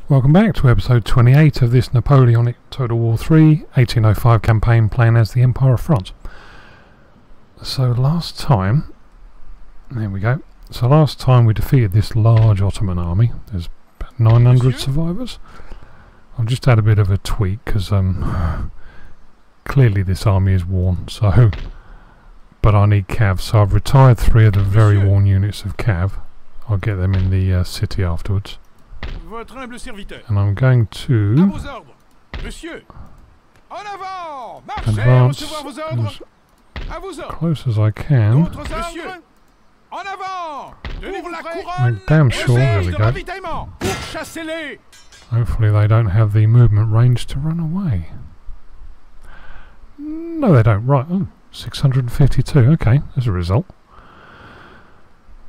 Welcome back to episode 28 of this Napoleonic Total War III 1805 campaign playing as the Empire of France. So last time, there we go, so last time we defeated this large Ottoman army. There's about 900 survivors. I've just had a bit of a tweak because clearly this army is worn, so but I need cav, so I've retired 3 of the very worn units of cav. I'll get them in the city afterwards. And I'm going to advance as close as I can. Make damn sure, there we go. Hopefully they don't have the movement range to run away. No they don't, right, oh, 652, okay, there's a result.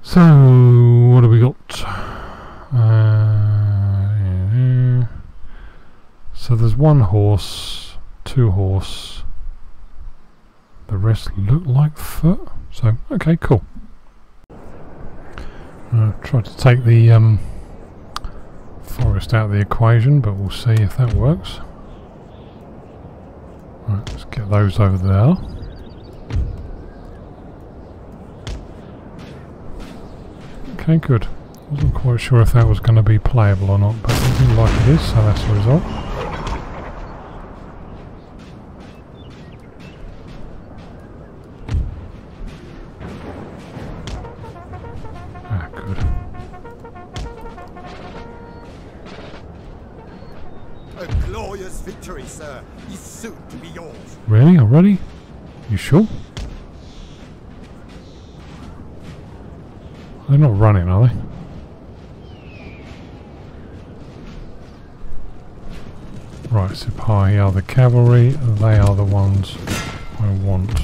So, what have we got? So there's 1 horse, 2 horse, the rest look like foot, so okay, cool. I'll try to take the forest out of the equation, but we'll see if that works. Right, let's get those over there. Okay, good. Wasn't quite sure if that was going to be playable or not, but it looks like it is, so that's the result. Ah, good. A glorious victory, sir, is soon to be yours. Really? Already? You sure? They're not running, are they? Right, Sipahi are the cavalry, they are the ones I want.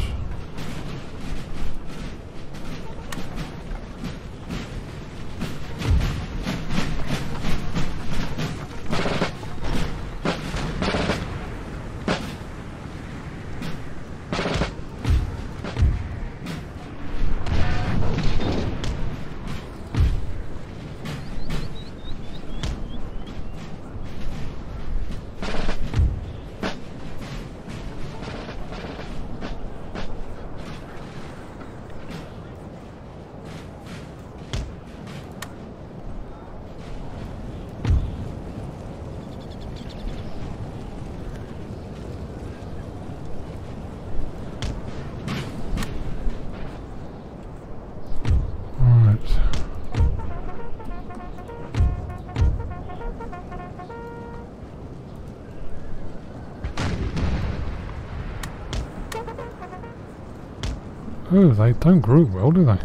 Oh, they don't group well, do they?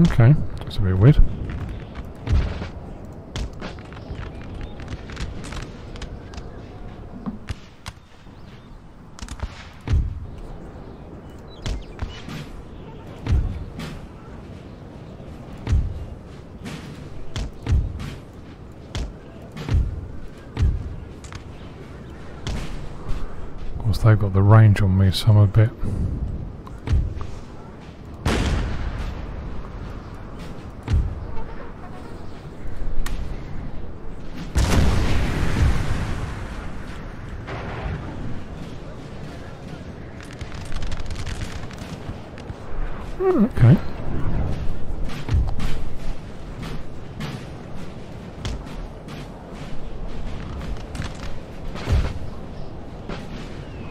Okay, that's a bit weird. They've got the range on me, so I'm a bit... Oh, okay.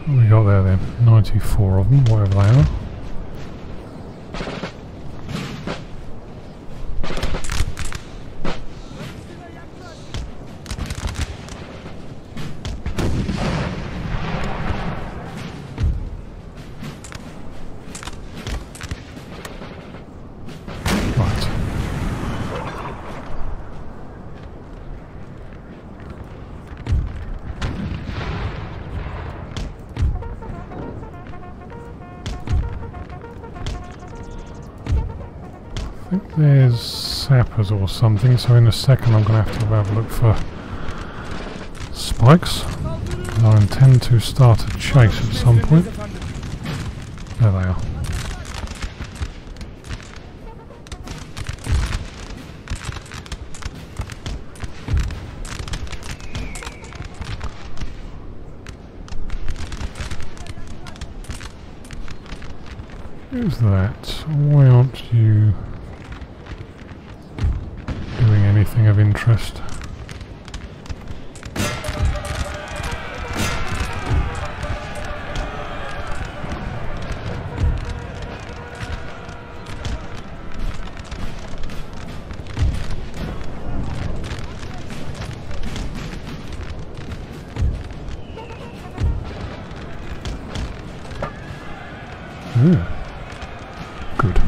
What we got there then? 94 of them, whatever they are. I think there's sappers or something, so in a second I'm going to have a look for spikes. I intend to start a chase at some point. There they are. Who's that? Why aren't you doing anything of interest? Good.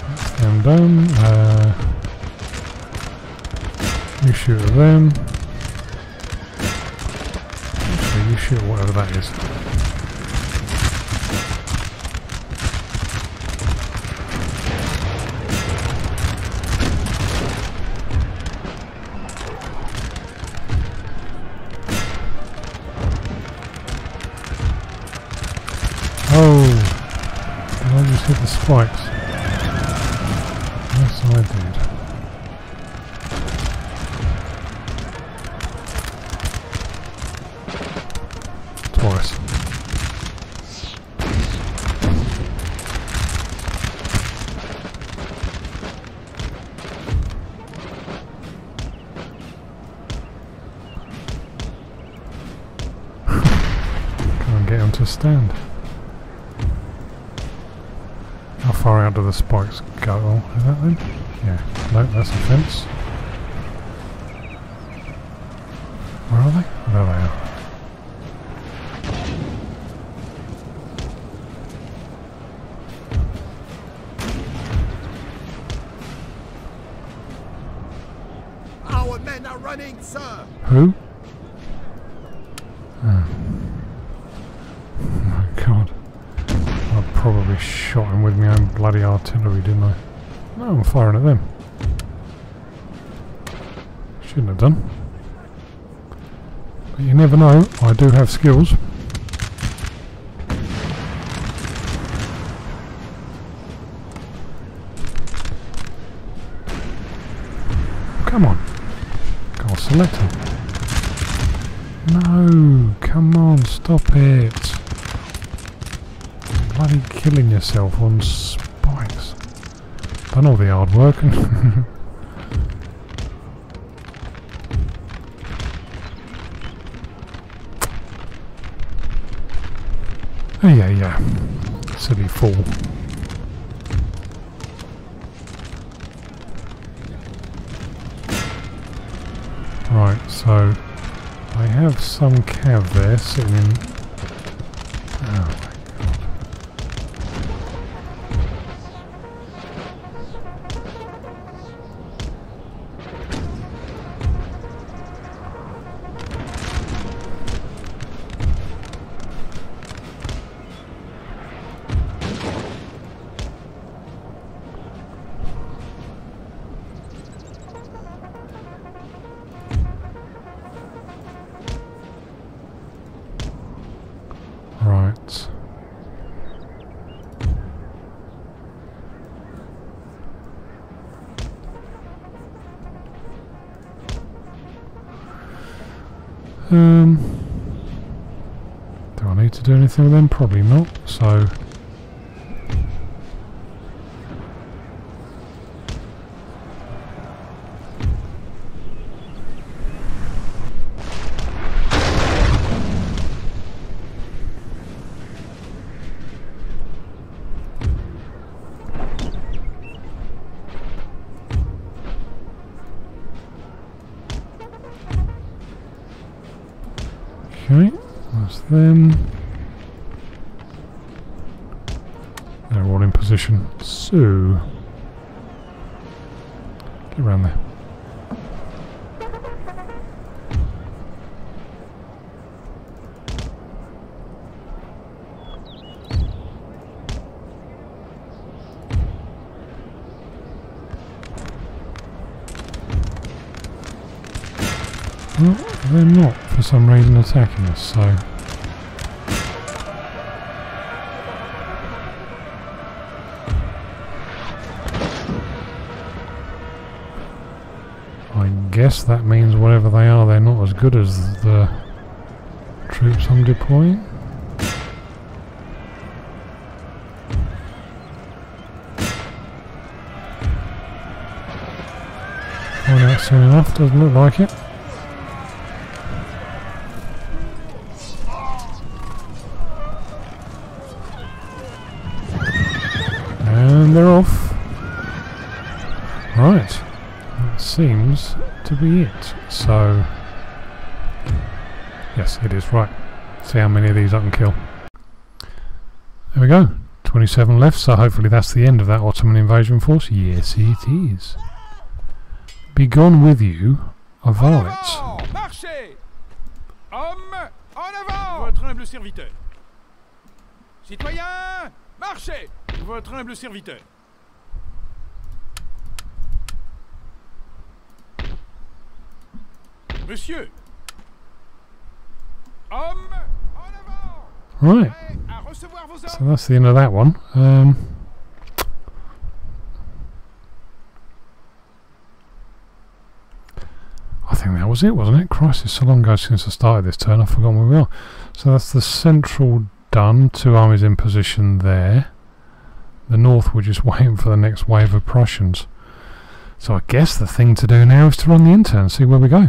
That's them done. You shoot at them. Actually, you shoot at whatever that is. Oh, did I just hit the spikes? Yes, I did. Twice. Can't get him to stand. How far out do the spikes go? Oh, is that them? Yeah. No, that's a fence. Where are they? Oh, there they are. Our men are running, sir! Who? Oh. Oh my god. I probably shot him with my own bloody artillery, didn't I? No, I'm firing at them. Shouldn't have done. But you never know, I do have skills. Come on. Can't select him. No, come on, stop it. Bloody killing yourself on spikes. Done all the hard work. Oh yeah. Silly fool. Right, so I have some cav there sitting in. Oh. Right. Do I need to do anything with them? Probably not, so okay, that's them. They're all in position. So, get around there. Well, they're not for some reason attacking us, so... I guess that means whatever they are, they're not as good as the troops I'm deploying. Find out soon enough, doesn't look like it. And they're off. Right, that seems to be it. So, yes, it is right. See how many of these I can kill. There we go, 27 left, so hopefully that's the end of that Ottoman invasion force. Yes, it is. Begone with you, a varlets. Marchez! Hommes, en avant! Votre humble serviteur. Citoyens, marchez! Votre humble serviteur. Monsieur. Hommes, en avant! Right, À recevoir vos so that's the end of that one. I think that was it, wasn't it? Christ, it's so long ago since I started this turn, I've forgotten where we are. So that's the central done, 2 armies in position there. The north were just waiting for the next wave of Prussians. So I guess the thing to do now is to run the intern and see where we go.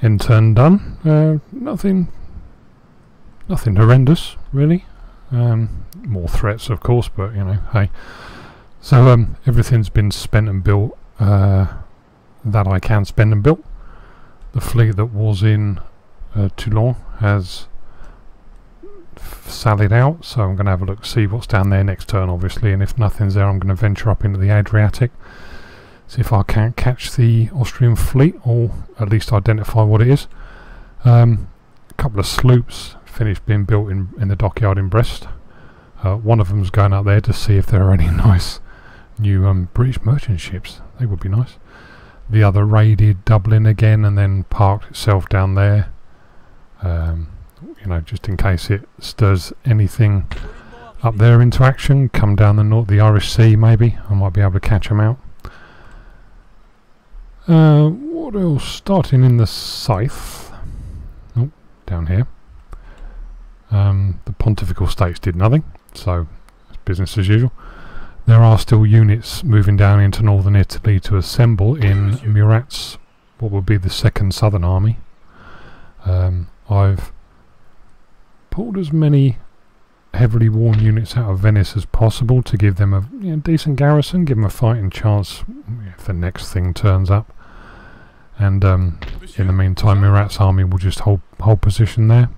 Intern done. Nothing horrendous, really. More threats, of course, but you know, hey. So everything's been spent and built that I can spend and built. The fleet that was in Toulon has sallied out, so I'm going to have a look, see what's down there next turn, obviously, and if nothing's there, I'm going to venture up into the Adriatic, see if I can't catch the Austrian fleet, or at least identify what it is. A couple of sloops finished being built in the dockyard in Brest. One of them's going up there to see if there are any nice new British merchant ships. They would be nice. The other raided Dublin again and then parked itself down there. You know, just in case it stirs anything up there into action. Come down the Irish Sea, maybe. I might be able to catch them out. What else? Starting in the south. Oh, down here. The Pontifical States did nothing, so it's business as usual. There are still units moving down into northern Italy to assemble in Murat's, what would be the second southern army. I've pulled as many heavily worn units out of Venice as possible to give them a decent garrison, give them a fighting chance if the next thing turns up. And in the meantime, Murat's army will just hold position there.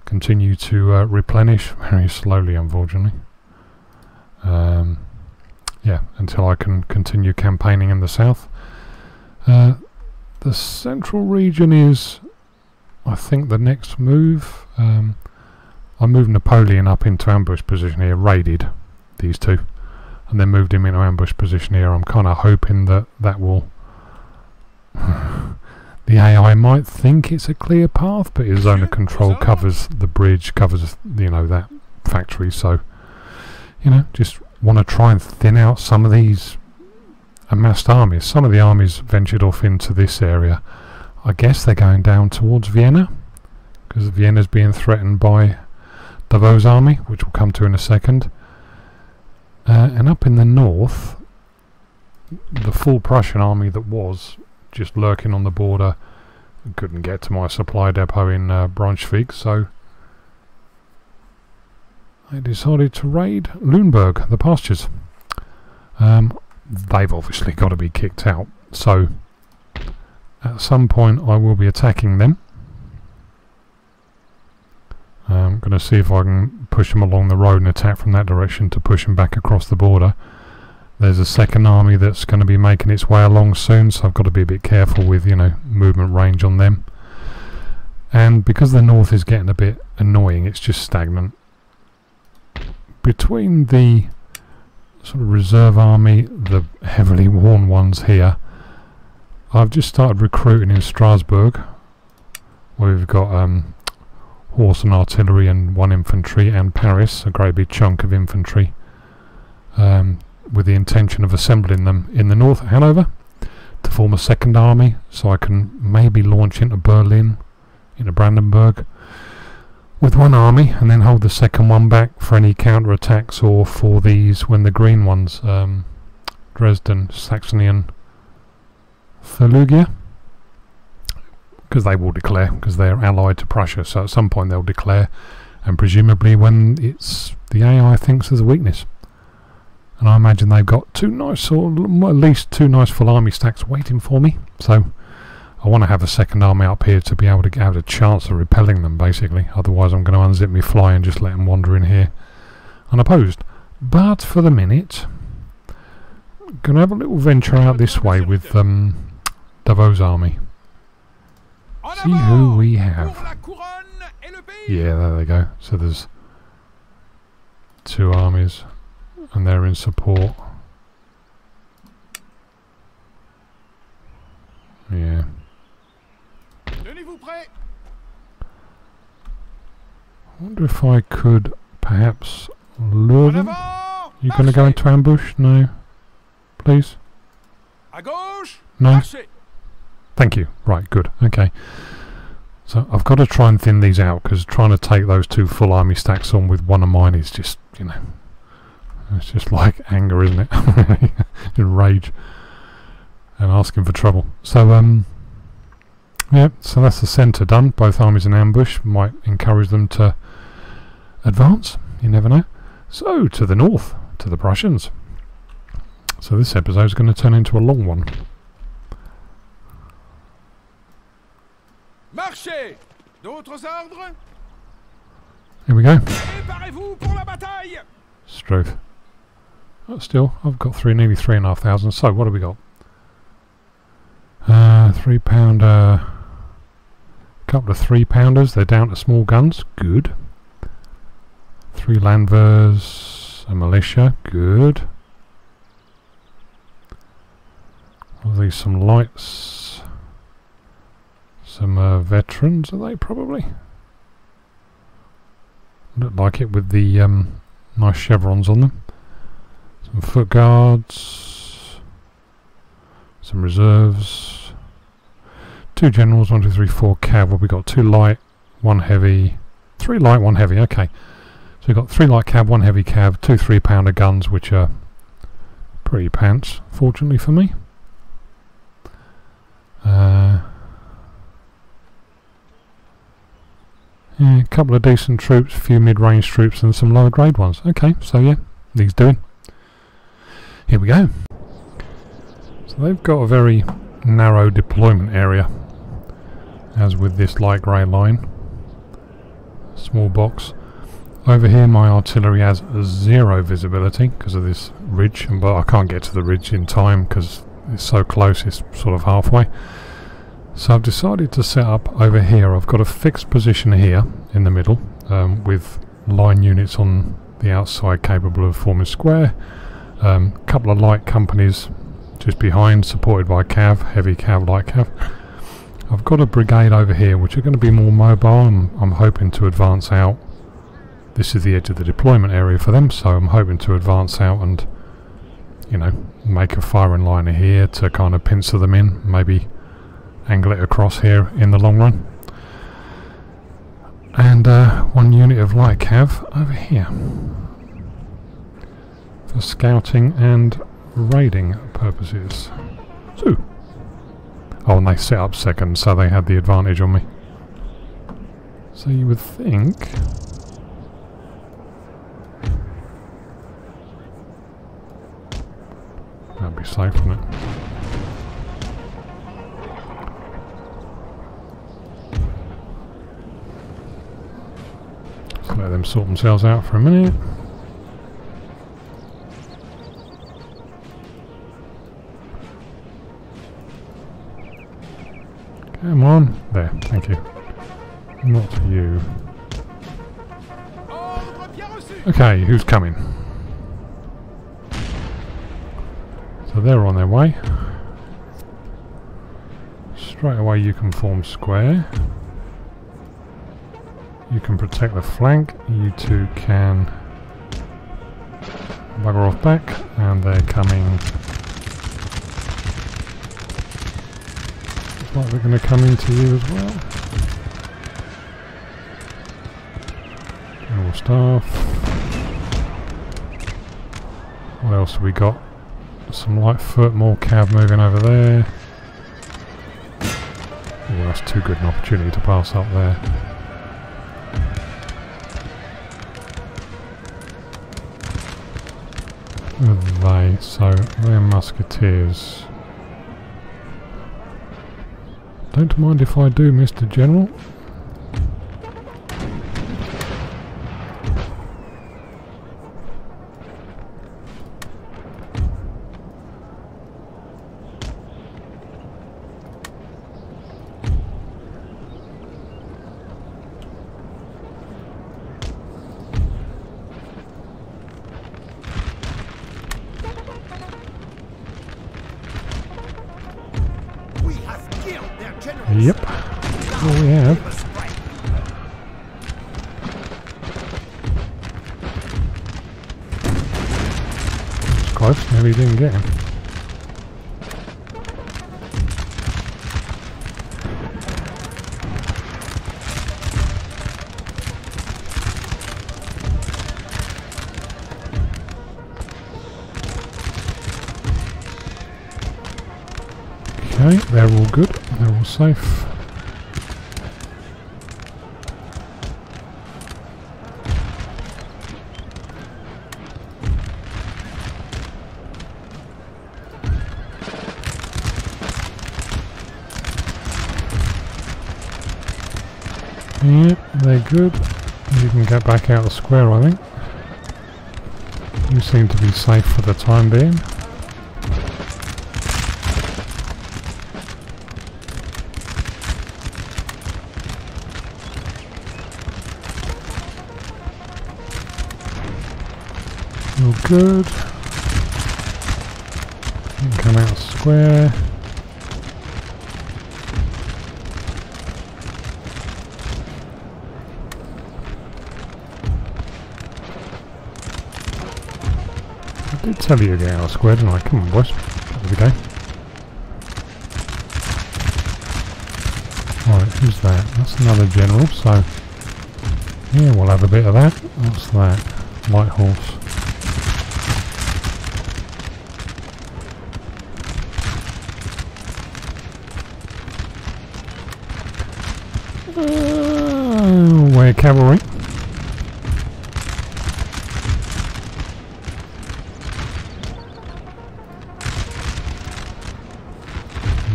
Continue to replenish very slowly, unfortunately. Yeah, until I can continue campaigning in the south. The central region is, I think, the next move. I moved Napoleon up into ambush position here, raided these two, and then moved him into ambush position here. I'm kind of hoping that that will... the AI might think it's a clear path, but his zone of control covers the bridge, covers, you know, that factory, so, you know, just want to try and thin out some of these amassed armies. Some of the armies ventured off into this area. I guess they're going down towards Vienna, because Vienna's being threatened by Davout's army, which we'll come to in a second. And up in the north, the full Prussian army that was just lurking on the border couldn't get to my supply depot in Braunschweig, so I decided to raid Lüneburg, the pastures. They've obviously got to be kicked out, so at some point I will be attacking them. I'm going to see if I can push them along the road and attack from that direction to push them back across the border. There's a second army that's going to be making its way along soon, so I've got to be a bit careful with, you know, movement range on them. And because the north is getting a bit annoying, it's just stagnant. Between the sort of reserve army, the heavily worn ones here, I've just started recruiting in Strasbourg, where we've got horse and artillery and 1 infantry, and Paris, a great big chunk of infantry, with the intention of assembling them in the north at Hanover to form a second army, so I can maybe launch into Berlin, into Brandenburg, with 1 army, and then hold the second one back for any counter-attacks, or for these when the green ones, Dresden, Saxony and Thuringia, because they will declare, because they're allied to Prussia, so at some point they'll declare, and presumably when it's the AI thinks there's a weakness. And I imagine they've got 2 nice, or at least 2 nice full army stacks waiting for me, so I want to have a second army up here to be able to have a chance of repelling them, basically. Otherwise I'm going to unzip me fly and just let them wander in here unopposed. But for the minute, I'm going to have a little venture out this way with Davos' army. See who we have. Yeah, there they go. So there's 2 armies, and they're in support. Yeah. I wonder if I could perhaps lure them. You going to go into ambush? No. Please? No? Thank you. Right, good. Okay. So I've got to try and thin these out, because trying to take those 2 full army stacks on with 1 of mine is just, you know, it's just like anger, isn't it? Rage. And asking for trouble. So, yeah, so that's the centre done. Both armies in ambush. Might encourage them to advance. You never know. So, to the north, to the Prussians. So this episode is going to turn into a long one. Marchez! D'autres ordres? Here we go. Préparez-vous pour la bataille! Struth. Oh, still, I've got nearly 3,500. So, what have we got? 3-pounder. Couple of 3-pounders. They're down to small guns. Good. 3 Landwehrs. A militia. Good. Are these some lights? Some veterans, are they probably? Look like it with the nice chevrons on them. Some foot guards. Some reserves. 2 generals, 1, 2, 3, 4 cav. Well, we got 2 light, 1 heavy. 3 light, 1 heavy, okay. So we've got 3 light cav, 1 heavy cav, 2 3-pounder guns, which are pretty pants, fortunately for me. Yeah, a couple of decent troops, a few mid-range troops and some lower grade ones. Okay, so yeah, these doing. Here we go. So they've got a very narrow deployment area, as with this light grey line. Small box. Over here my artillery has 0 visibility because of this ridge, but I can't get to the ridge in time because it's so close, it's sort of halfway. So I've decided to set up over here. I've got a fixed position here in the middle, with line units on the outside capable of forming square. Couple of light companies just behind, supported by cav, heavy cav, light cav. I've got a brigade over here which are going to be more mobile. I'm hoping to advance out. This is the edge of the deployment area for them, so I'm hoping to advance out and, you know, make a firing line here to kind of pincer them in, maybe angle it across here in the long run. And 1 unit of light cav over here for scouting and raiding purposes. So, oh, and they set up second, so they had the advantage on me. So you would think that'd be safe, wouldn't it? Just let them sort themselves out for a minute. Come on. There, thank you. Not you. Okay, who's coming? So they're on their way. straight away you can form square. You can protect the flank. You two can bugger off back, and they're coming. Looks like they're going to come into you as well. General staff. What else have we got? Some light foot, more cav moving over there. Oh, that's too good an opportunity to pass up there. So they're musketeers. Don't mind if I do, Mr. General. Yep, well, we have. It's close, maybe he didn't get him. Okay, they're all good, they're all safe. Yep, they're good. You can get back out of the square, I think. You seem to be safe for the time being. All good. You can come out of the square. I did tell you to get out of the square, didn't I? Come on, boys. There we go. Right, who's that? That's another general, so yeah, we'll have a bit of that. What's that? Light horse. We're cavalry.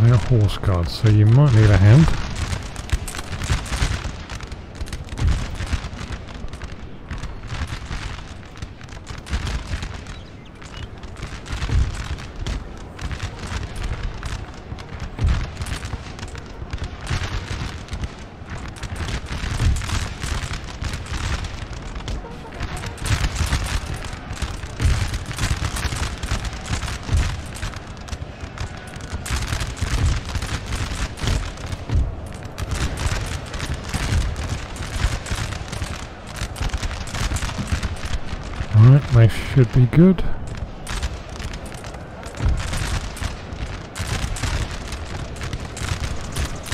They're horse guards, so you might need a hand. Alright, they should be good.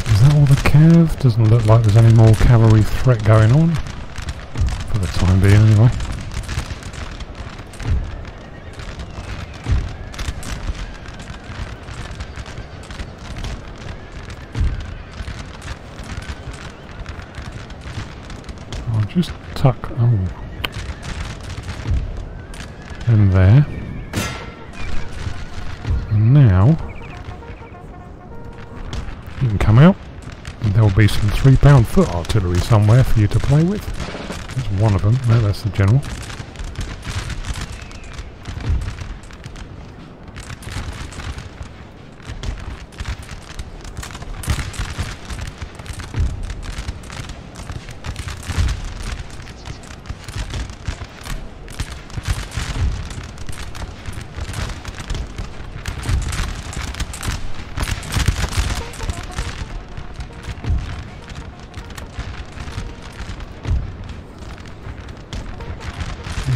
Is that all the cav? Doesn't look like there's any more cavalry threat going on. For the time being, anyway. I'll just tuck. Oh. In there. And now you can come out, and there will be some 3-pound foot artillery somewhere for you to play with. There's one of them. No, that's the general.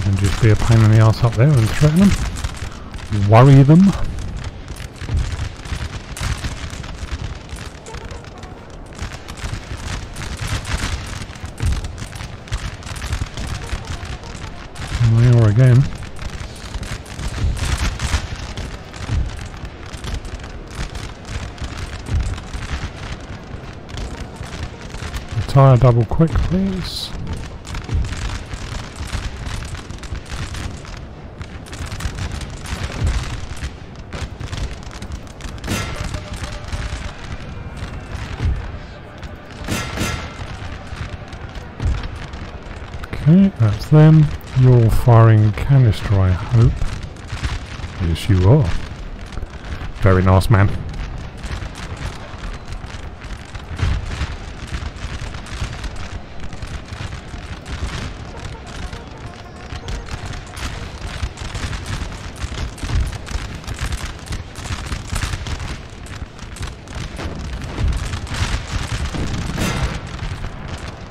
And just be a pain in the arse up there and threaten them. Worry them. And they are again. Retire double quick, please. Okay, that's them. You're firing canister, I hope. Yes, you are. Very nice, man.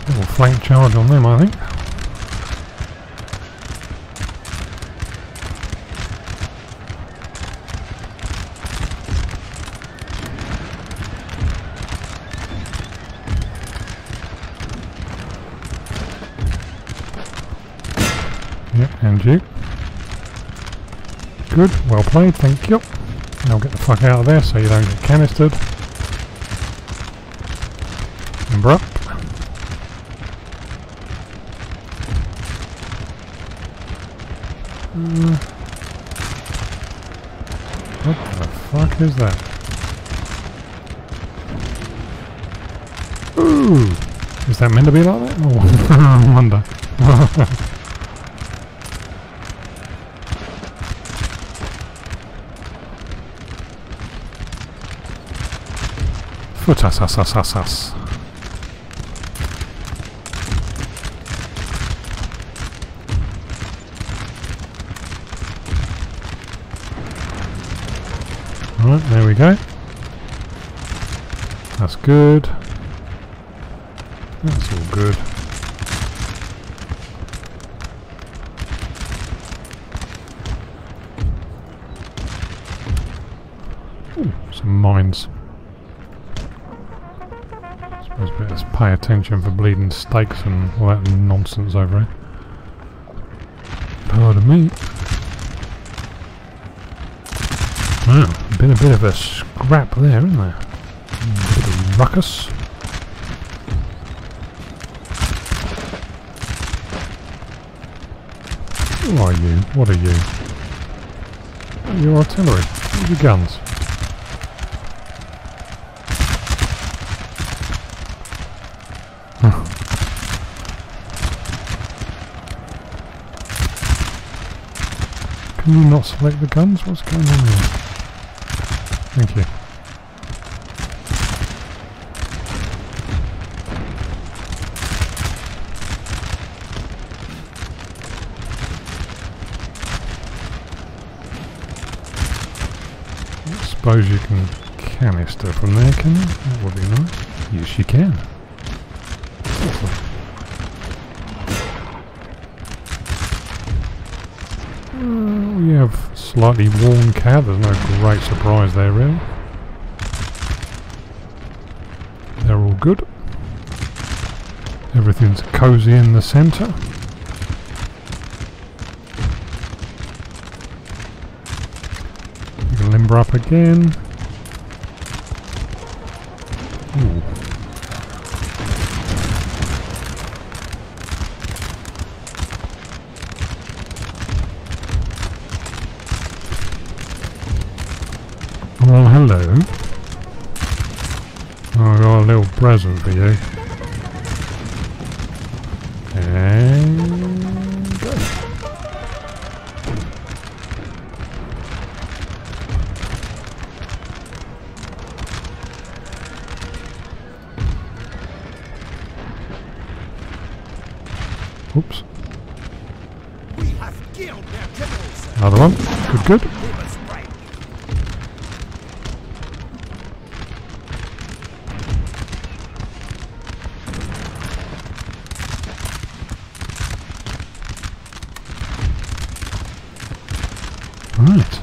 Little flank charge on them, I think. Yep, and you. Good, well played, thank you. Now get the fuck out of there so you don't get canistered. Number up. What the fuck is that? Ooh! Is that meant to be like that? Oh, I wonder. Foot-us-us-us-us-us. Right, there we go. That's good. That's all good. Ooh, some mines. Suppose we better pay attention for bleeding stakes and all that nonsense over here. Pardon me. Wow, been a bit of a scrap there, isn't there? A bit of ruckus. Who are you? What are you? Oh, you're artillery. Where's your guns? Can you not select the guns? What's going on here? Thank you. I suppose you can canister from there, can you? That would be nice. Yes, you can. Awesome. We have slightly worn cab, there's no great surprise there really. They're all good. Everything's cosy in the centre. You can limber up again. Ooh. Well, hello. I've got a little present for you. And go. Oops. We have killed their generals. Another one. Good, good. Right.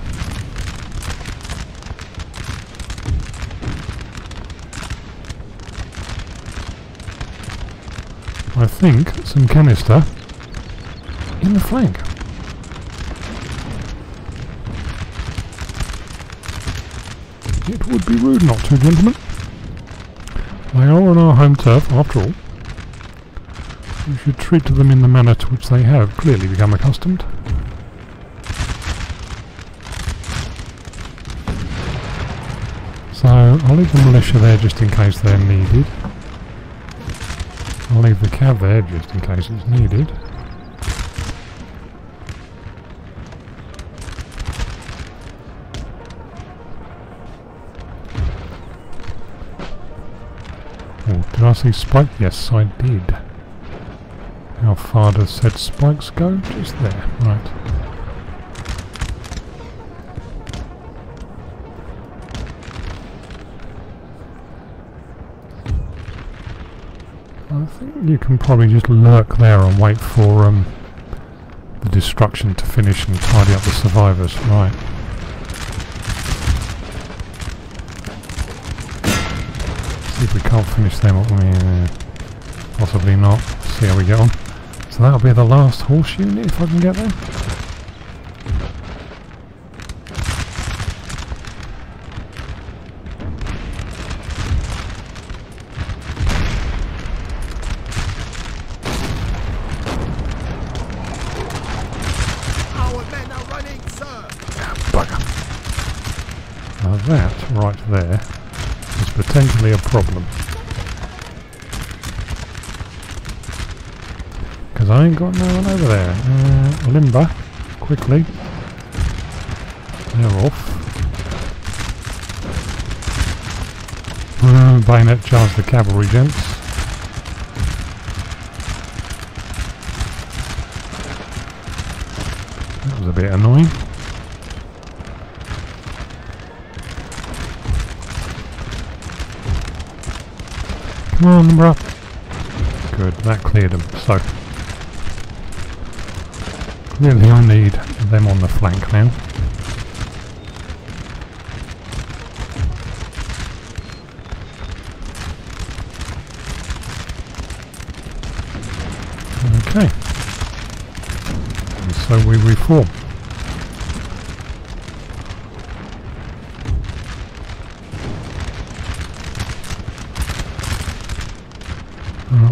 I think some canister in the flank. It would be rude not to, gentlemen. They are on our home turf, after all. We should treat them in the manner to which they have clearly become accustomed. So I'll leave the militia there just in case they're needed. I'll leave the cav there just in case it's needed. Oh, did I see spike? Yes, I did. How far does said spikes go? Just there, right. I think you can probably just lurk there and wait for the destruction to finish and tidy up the survivors. Right. See if we can't finish them up. Possibly not. See how we get on. So that'll be the last horse unit if I can get there. That right there is potentially a problem, because I ain't got no one over there. Limber, quickly. They're off. Bayonet charge the cavalry, gents. That was a bit annoying. Come on, number up. Good, that cleared them. So, clearly I need them on the flank now. Okay. And so we reform.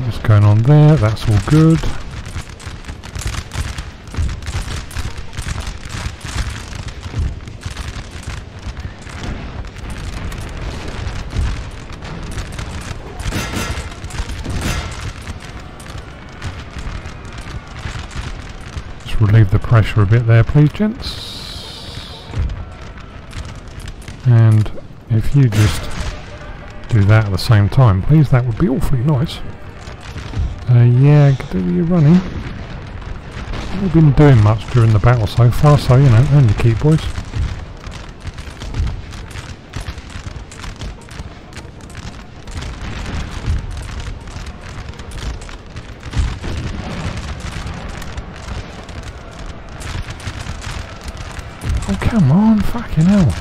What's going on there? That's all good. Just relieve the pressure a bit there, please, gents. And if you just do that at the same time, please, that would be awfully nice. Yeah, could do with you running. We've been doing much during the battle so far, so you know, earn your keep, boys. Oh, come on, fucking hell.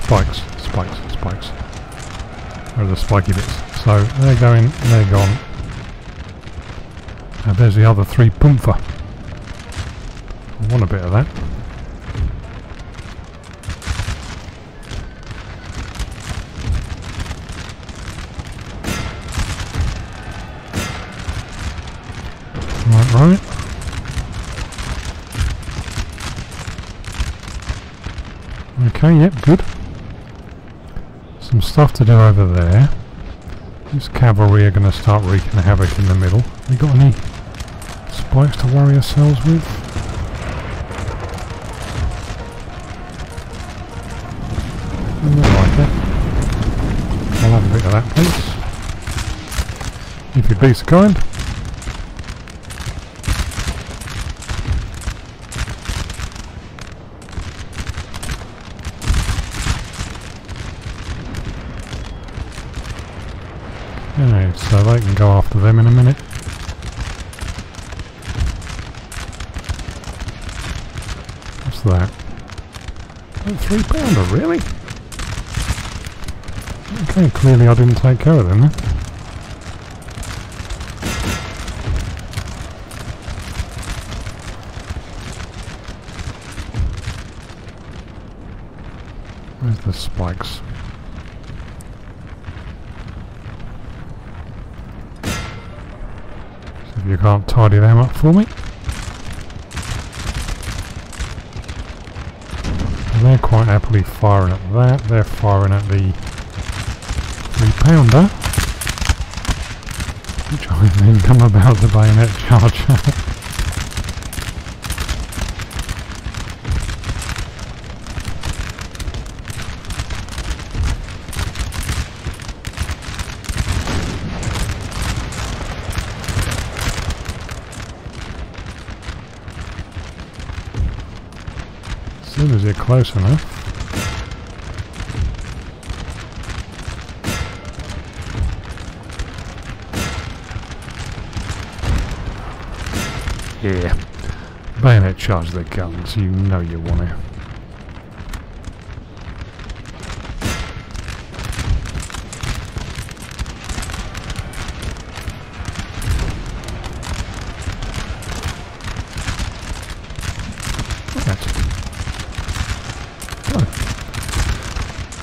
Spikes, spikes, spikes. Where are the spiky bits? So they're going, they're gone. And there's the other three Pumpher. I want a bit of that. Right. Okay, yep, good. Some stuff to do over there. These cavalry are going to start wreaking havoc in the middle. We got any spikes to worry ourselves with? Not like that. I'll have a bit of that, please. If you'd be so kind. Okay, so they can go after them in a minute. What's that? Oh, £3, really? Okay, clearly I didn't take care of them then. Where's the spikes? See if you can't tidy them up for me. And they're quite happily firing at that. They're firing at the £3, which I then come about the bayonet charge. As soon as you're close enough. Yeah, bayonet charge the guns, you know you want to.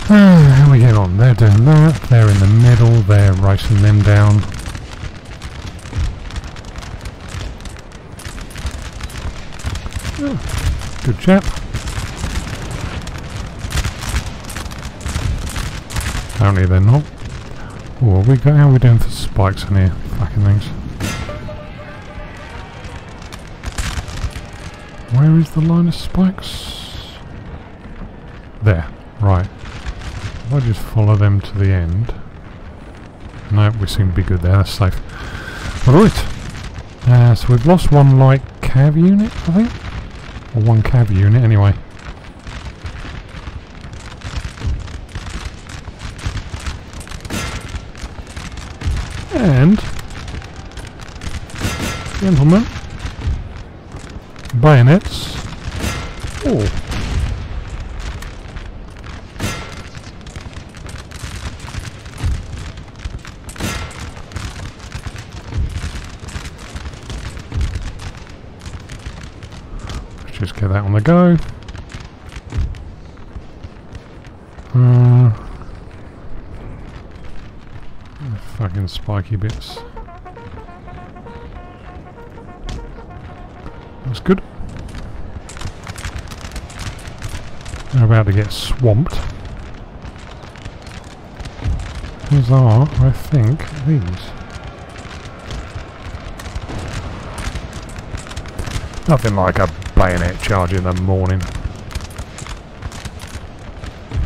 How we get on? They're doing that, they're in the middle, they're racing them down. Good chap. Apparently they're not. Oh, how are we doing for spikes in here? Fucking things. Where is the line of spikes? There. Right. If I just follow them to the end. No, we seem to be good there. That's safe. Alright. So we've lost one light cav unit, I think. Or one cav unit, anyway. And, gentlemen, bayonets. Oh. Just get that on the go. Fucking spiky bits. That's good. They're about to get swamped. These are, I think, these. Nothing like a bayonet charge in the morning.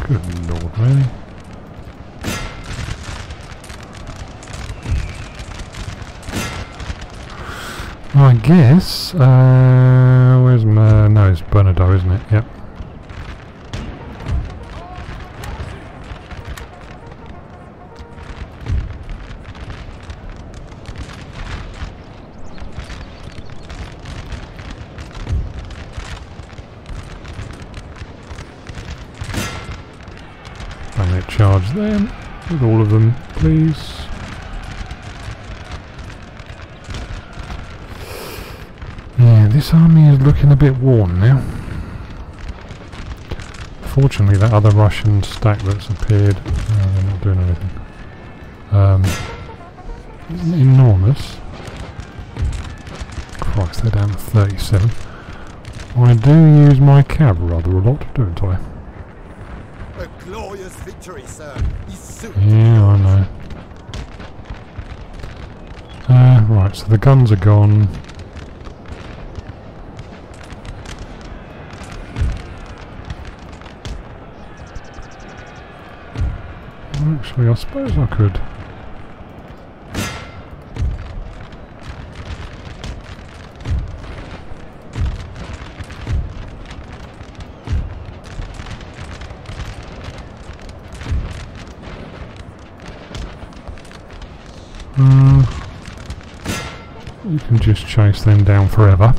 Good lord, really? I guess, where's my, no, it's Bernadotte, isn't it? Yep. Bayonet charge them, with all of them, please. Yeah, this army is looking a bit worn now. Fortunately, that other Russian stack that's appeared, they're not doing anything. Isn't enormous. Christ, they're down to 37. I do use my cab rather a lot, don't I? A glorious victory, sir. Yeah, I know. Right, so the guns are gone. Actually, I suppose I could. You can just chase them down forever.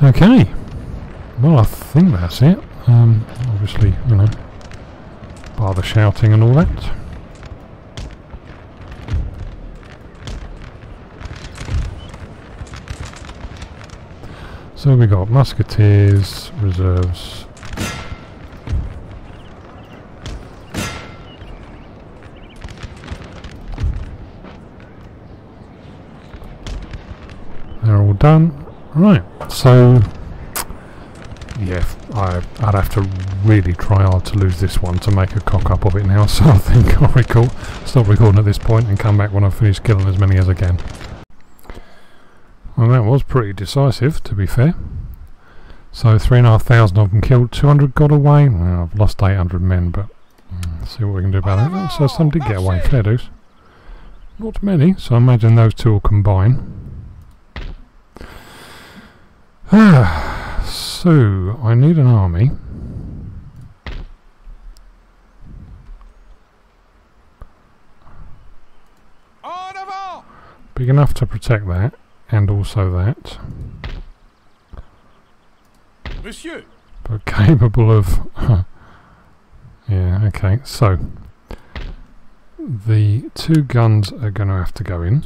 Okay. Well, I think that's it. Obviously, you know, bar the shouting and all that. So we got musketeers, reserves. They're all done. Right, so yeah, I'd have to really try hard to lose this one to make a cock up of it now, so I think I'll stop recording at this point and come back when I've finished killing as many as I can. Well, that was pretty decisive, to be fair. So 3,500 of them killed, 200 got away. Well, I've lost 800 men, but let's see what we can do about that. So some did get away, fair dues. Not many, so I imagine those two will combine. So, I need an army. Big enough to protect that, and also that. Monsieur. But capable of... yeah, okay, so... the two guns are going to have to go in.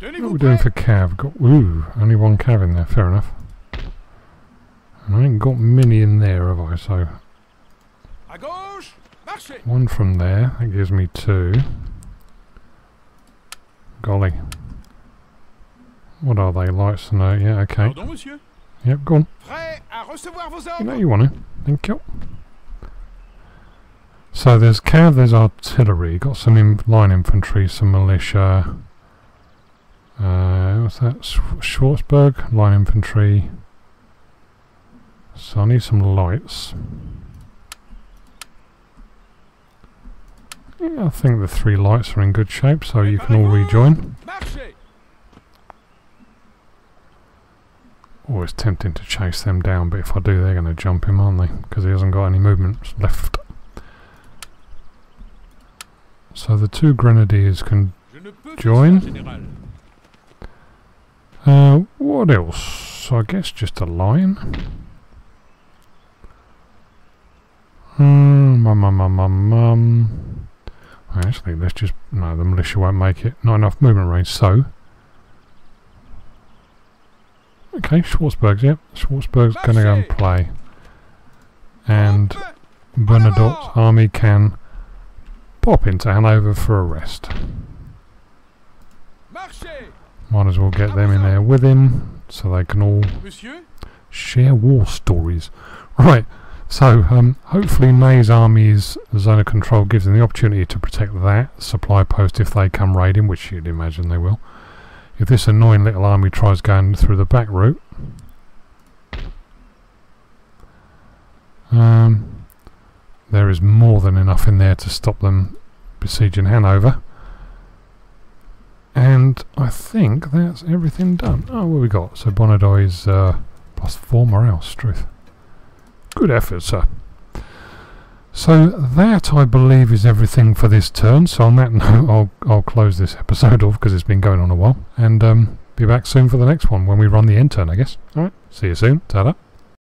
What are we doing for cav? Got only one cav in there, fair enough. And I ain't got many in there, have I? So one from there, that gives me two. Golly. What are they? Lights and yeah, okay. Yep, go on. You know you want to. Thank you. So there's cav, there's artillery, got some line infantry, some militia. What's that? Schwarzberg, line infantry. So I need some lights. Yeah, I think the 3 lights are in good shape, so you can all rejoin. Always tempting to chase them down, but if I do, they're going to jump him, aren't they? Because he hasn't got any movement left. So the 2 grenadiers can join. What else? I guess just a line. Actually, let's just... no, the militia won't make it. Not enough movement range, so... okay, Schwarzberg's, yep. Schwarzberg's going to go and play. And Bernadotte's army can pop into Hanover for a rest. Might as well get them in there with him, so they can all share war stories. Right, so hopefully May's army's zone of control gives them the opportunity to protect that supply post if they come raiding, which you'd imagine they will. If this annoying little army tries going through the back route, there is more than enough in there to stop them besieging Hanover. And I think that's everything done. Oh, what have we got? So Bernadotte is +4 morale, Struth. Good effort, sir. So that, I believe, is everything for this turn. So on that note, I'll close this episode off because it's been going on a while. And be back soon for the next one when we run the end turn, I guess. Alright, see you soon. Ta-da.